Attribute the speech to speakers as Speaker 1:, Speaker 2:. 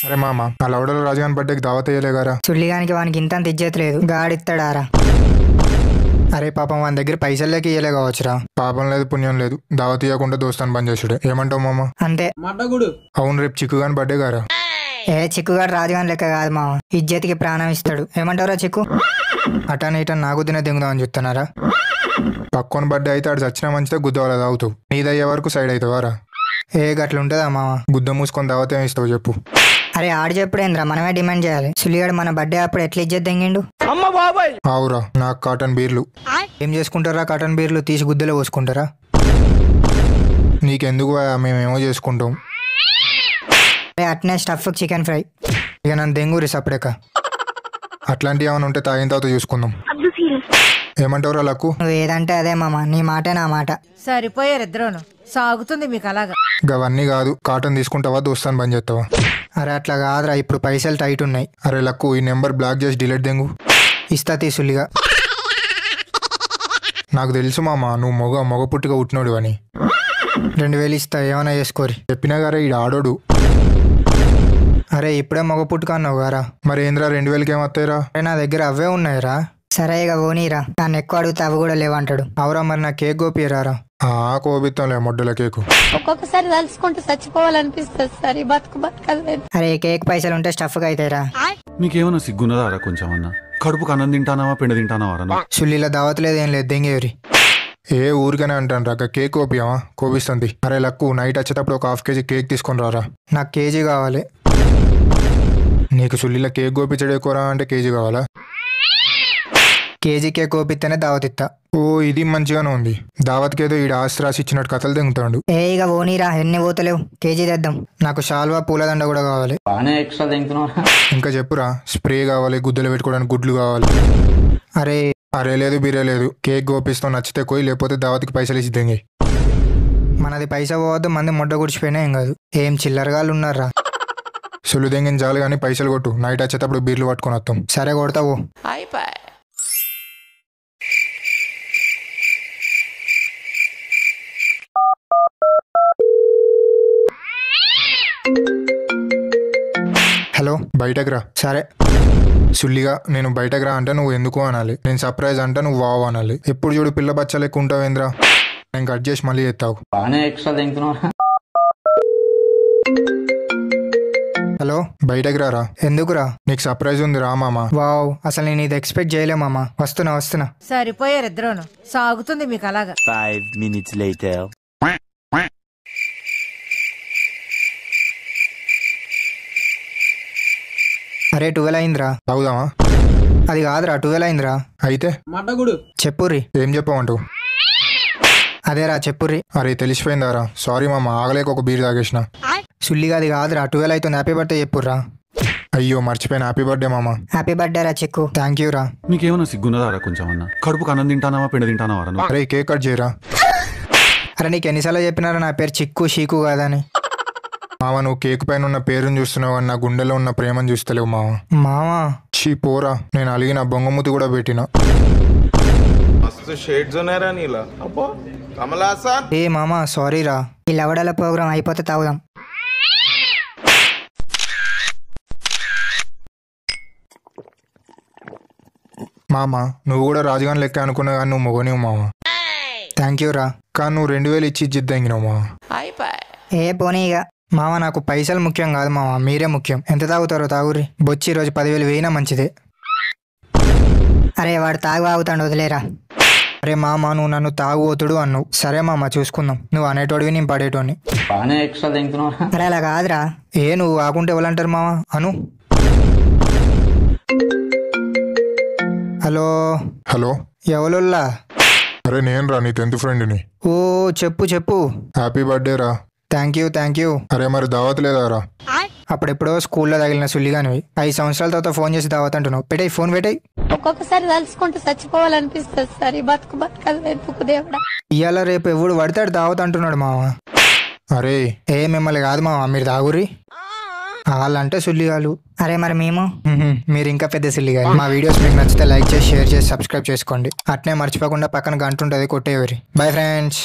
Speaker 1: అరే మామ ఆ లౌడలో రాజుగాని బర్త్డేకి దావత్ వేయలేగారా?
Speaker 2: చుల్లిగానికి వానికి ఇంత ఇజ్జత్ లేదు, గాడిస్తాడారా? అరే పాపం వాని దగ్గర పైసలు లేక ఇయ్యలే కావచ్చురా.
Speaker 1: పాపం లేదు పుణ్యం లేదు, దావత్ ఇవ్వకుండా దోస్తాను బంద్ చేసుడే. ఏమంటావు మామ?
Speaker 2: అంతే.
Speaker 1: అవును రేపు చిక్కుగాని బర్త్డే గారా?
Speaker 2: ఏ చిక్కుగాడు రాజుగాని లెక్క కాదు మామ, ఇజ్జతికి ప్రాణం ఇస్తాడు. ఏమంటావురా చిక్కు?
Speaker 1: అటాని ఇటని నాకు తినే దింగుదామని చెప్తున్నారా? పక్కన బర్త్డే అయితే ఆడు చచ్చినా మంచిదే, గుద్దవాళ్ళ తాగుతావు. నీదయ్యే వరకు సైడ్ అవుతావారా?
Speaker 2: ఏ గట్లుంటుందా మామ?
Speaker 1: గుద్ద మూసుకొని దావత్ ఏమి ఇస్తావు చెప్పు?
Speaker 2: అరే ఆడు చెప్పుడేంద్రా, మనమే డిమాండ్ చేయాలి. సుల్లిగాడు మన బర్త్డే అప్పుడు ఎట్లా ఇజ్జత్ దెంగిండు?
Speaker 1: ఆవురా నాకు కాటన్ బీర్లు.
Speaker 2: ఏం చేసుకుంటారా కాటన్ బీర్లు? తీసి గుద్దలో పోసుకుంటారా?
Speaker 1: నీకెందుకు మేమేమో చేసుకుంటాం.
Speaker 2: అరే అట్నే స్టఫ్ చికెన్ ఫ్రై.
Speaker 1: ఇక నన్ను దెంగూరి సపడేక. అట్లాంటివి ఏమైనా ఉంటే తాగిన తర్వాత చూసుకుందాం. ఏమంటావురా లక్కు?
Speaker 2: నువ్వు ఏదంటే అదే మామ, నీ మాటే నా మాట.
Speaker 3: సరిపోయారు ఇద్దరును, సాగుతుంది మీకు అలాగా.
Speaker 1: అవన్నీ కాదు, కాటన్ తీసుకుంటావా దోస్తాను బంద్ చేస్తావా?
Speaker 2: అరే అట్లా కాదురా, ఇప్పుడు పైసలు టైట్ ఉన్నాయి.
Speaker 1: అరే లక్కు ఈ నెంబర్ బ్లాక్ చేసి డిలీట్ దెంగు.
Speaker 2: ఇస్తా తీసులిగా.
Speaker 1: నాకు తెలుసు మామ నువ్వు మగ పుట్టిగా పుట్టినోడు అని.
Speaker 2: 2000 ఇస్తా, ఏమైనా చేసుకోరి.
Speaker 1: చెప్పినా గారే ఈడు ఆడోడు.
Speaker 2: అరే ఇప్పుడే మగ పుట్టుక అన్నావు గారా.
Speaker 1: మరి ఏంద్రా 2000కి ఏమత్తాయిరా?
Speaker 2: అరే నా దగ్గర అవే ఉన్నాయిరా. సరే ఇక ఓనీరా, నన్ను ఎక్కువ అడిగితే అవి కూడా లేవంటాడు.
Speaker 1: అవురా మరి నా కేక్ గోపియరారా? కోపిత్తంలే మొడ్డుల కేకు.
Speaker 4: ఒక్కొక్కసారి తలుచుకుంటూ చచ్చిపోవాలనిపిస్తుంది సార్, ఈ బతుకు బతకలేదు.
Speaker 2: అరే కేక్ పైసలు ఉంటే స్టఫ్గా అవుతాయిరా.
Speaker 5: మీకేమన్నా సిగ్గున్నదారా కొంచెం అన్నా? కడుపుకు అన్నం తింటానావా పిండి తింటానావా?
Speaker 2: సుల్లిలో దావత్ లేదు ఏం లేదు, దెంగేరి.
Speaker 1: ఏ ఊరికనే అంటాను రా, కేక్ కోపియావా? కోపిస్తుంది. అరే లక్కు నైట్ వచ్చేటప్పుడు ఒక 1/2 kg కేక్ తీసుకొని రారా.
Speaker 2: నాకు కేజీ కావాలి.
Speaker 1: నీకు సుల్లిలో కేక్ గోపించడే ఎక్కువరా అంటే కేజీ కావాలా?
Speaker 2: కేజీ కేక్ కోపిస్తేనే దావత్ ఇస్తా.
Speaker 1: ఓ ఇది మంచిగానే ఉంది. దావత్కి ఏదో ఈడ ఆస్తి రాసి ఇచ్చినట్టు కథలు తెంగుతాడు.
Speaker 2: ఏ ఇక ఓనీరా, ఎన్ని పోతలేవు, కేజీ తెద్దాం. నాకు షాల్వా పూలదండ కూడా కావాలి.
Speaker 1: ఇంకా చెప్పురా, స్ప్రే కావాలి, గుద్దలు పెట్టుకోవడానికి గుడ్లు కావాలి.
Speaker 2: అరే
Speaker 1: అరే లేదు బీరే లేదు, కేక్ గోపిస్తాం నచ్చితే కోయి, లేకపోతే దావత్కి పైసలు ఇచ్చి దెంగి.
Speaker 2: మనది పైసా పోవద్దు, మంది మొడ్డ గుడిచిపోయినా ఏం కాదు. ఏం చిల్లరగాళ్ళు ఉన్నారా?
Speaker 1: సుల్లు దెంగిన చాలు కానీ పైసలు కొట్టు, నైట్ వచ్చేటప్పుడు బీర్లు పట్టుకొని వస్తాం.
Speaker 2: సరే కొడతావు.
Speaker 1: హలో బయటకు రా.
Speaker 2: సరే
Speaker 1: సుల్లిగా నేను బయటకు రా అంటే నువ్వు ఎందుకు అనాలి, నేను సర్ప్రైజ్ అంటే నువ్వు వావ్ అనాలి. ఎప్పుడు చూడు పిల్ల బచ్చ లెక్క ఉంటావేంద్రా? నేను కట్ చేసి మళ్ళీ ఎత్తావు.
Speaker 2: హలో
Speaker 1: బయటకు రారా.
Speaker 2: ఎందుకురా?
Speaker 1: నీకు సర్ప్రైజ్ ఉంది రా మామ.
Speaker 2: వావ్, అసలు నేను ఇది ఎక్స్పెక్ట్ చేయలే మామ. వస్తున్నా.
Speaker 3: సరిపోయారు ఇద్దరును, సాగుతుంది మీకు అలాగా.
Speaker 6: 5 minutes later.
Speaker 2: అరే 12 అయిందిరా.
Speaker 1: తాగుదామా?
Speaker 2: అది కాదురా, 12 అయిందిరా.
Speaker 1: అయితే
Speaker 2: చెప్పుర్రి.
Speaker 1: ఏం చెప్పమంటావు?
Speaker 2: అదేరా చెప్పుర్రి.
Speaker 1: అరే తెలిసిపోయిందారా, సారీ మామ, ఆగలేక ఒక బీర్ తాగేసిన.
Speaker 2: సుల్లిగా అది కాదురా, 12 అవుతుంది. హ్యాపీ బర్త్డే చెప్పుర్రా.
Speaker 1: అయ్యో మర్చిపోయిన, హ్యాపీ బర్త్డే మామ.
Speaker 2: హ్యాపీ బర్త్డే రా చిక్కు.
Speaker 1: థ్యాంక్ యూ రా.
Speaker 5: మీకేమన్నా సిగ్గున్నదారా కొంచెం అన్నా? కడుపుకు అన్నం తింటానావా పిండి తింటానావా?
Speaker 1: అరే కేక్ కట్ చేయరా.
Speaker 2: అరే నీకు ఎన్నిసార్లు చెప్పినారా నా పేరు చిక్కు షీకు కాదని?
Speaker 1: మామ నువ్వు కేక్ పైన ఉన్న పేరుని చూస్తున్నావు కానీ నా గుండెలో ఉన్న ప్రేమను చూస్తలేవు మామ.
Speaker 2: మామా
Speaker 1: చీ పోరా, నేను అలిగిన బొంగమూతి కూడా పెట్టిన.
Speaker 2: ఏ మామా సారీ రా. ఈ లవడల ప్రోగ్రామ్ అయిపోతే తాగుదాం.
Speaker 1: మామ నువ్వు కూడా రాజుగాని లెక్క అనుకున్నా కానీ నువ్వు మొగనివు మామ.
Speaker 2: థ్యాంక్ యూ రా.
Speaker 1: కానీ నువ్వు 2000 ఇచ్చి ఇచ్చిద్దాంగినావు మామ.
Speaker 2: ఏ పోనీ ఇక. మామ నాకు పైసలు ముఖ్యం కాదు మామ, మీరే ముఖ్యం. ఎంత తాగుతారో తాగుర్రి. బొచ్చి రోజు 10,000 వేయినా మంచిదే. అరే వాడు తాగు ఆగుతాడు, వదిలేరా. అరే మామ నువ్వు నన్ను తాగుబోతుడు అన్నావు. సరే మామ చూసుకుందాం. నువ్వు అనేటోడివి, నేను పడేటోడిని. అరే అలా కాదురా. ఏ నువ్వు ఆకుంటే ఎవరంటారు మామ అను. Hello
Speaker 1: hello
Speaker 2: ఎవరుల్లా?
Speaker 1: అరే నేను రా, నీ 10th ఫ్రెండ్ని.
Speaker 2: ఓ చెప్పు.
Speaker 1: హ్యాపీ బర్త్డే రా.
Speaker 2: Thank you.
Speaker 1: అరే మరి దావత్ లేదా రా?
Speaker 2: అప్పుడెప్పుడో స్కూల్లో తగిలిన సుల్లిగానివి. 5 సంవత్సరాల తర్వాత ఫోన్ చేసి దావత్ అంటున్నావు. పెట్టాయి ఫోన్ పెట్టాయి.
Speaker 4: ఒక్కొక్కసారి తలుచుకుంటూ చచ్చిపోవాలనిపిస్తుంది సార్, ఈ బతుకు బతకలేదు దేవుడా.
Speaker 2: ఇవాళ రేపు ఎవడు పడతాడు దావత్ అంటున్నాడు మామ.
Speaker 1: అరే
Speaker 2: ఏ మిమ్మల్ని కాదు మామ, మీరు తాగుర్రి. వాళ్ళంటే సుల్లిగాలు. అరే మరి మేము మీరు ఇంకా పెద్ద సుల్లిగాలు. మా వీడియోస్ మీకు నచ్చితే లైక్ చేసి షేర్ చేసి సబ్స్క్రైబ్ చేసుకోండి. అట్నే మర్చిపోకుండా పక్కన గంట ఉంటుంది, కొట్టేవారి. Bye friends.